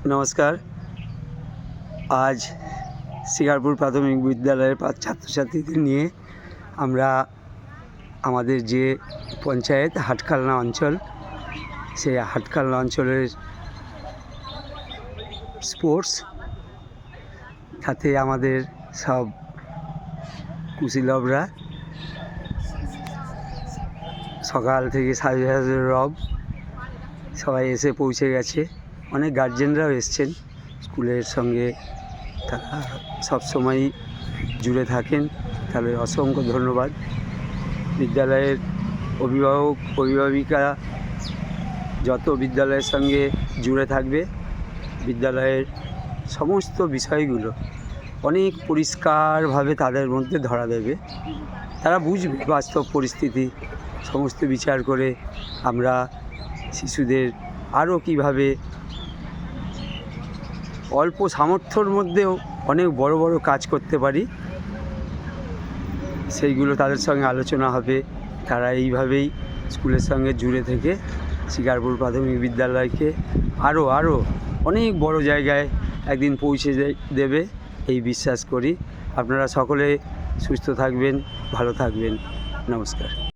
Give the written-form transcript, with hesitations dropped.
নমস্কার। আজ শিকারপুর প্রাথমিক বিদ্যালয়ের ছাত্রছাত্রীদের নিয়ে আমরা আমাদের যে পঞ্চায়েত হাটখালনা অঞ্চল, সেই হাটখালনা অঞ্চলের স্পোর্টস, সাথে আমাদের সব কুশীলবরা সকাল থেকে সাজে সাজে রব সবাই এসে পৌঁছে গেছে। অনেক গার্জেনরাও এসছেন, স্কুলের সঙ্গে তারা সবসময়ই জুড়ে থাকেন, তাহলে অসংখ্য ধন্যবাদ। বিদ্যালয়ের অভিভাবিকা যত বিদ্যালয়ের সঙ্গে জুড়ে থাকবে, বিদ্যালয়ের সমস্ত বিষয়গুলো অনেক পরিষ্কারভাবে তাদের মধ্যে ধরা দেবে। তারা বুঝবে বাস্তব পরিস্থিতি, সমস্ত বিচার করে আমরা শিশুদের আরও কীভাবে অল্প সামর্থ্যর মধ্যেও অনেক বড় বড় কাজ করতে পারি, সেইগুলো তাদের সঙ্গে আলোচনা হবে। তারা এইভাবেই স্কুলের সঙ্গে জুড়ে থেকে শিকারপুর প্রাথমিক বিদ্যালয়কে আরও অনেক বড় জায়গায় একদিন পৌঁছে দেবে এই বিশ্বাস করি। আপনারা সকলে সুস্থ থাকবেন, ভালো থাকবেন। নমস্কার।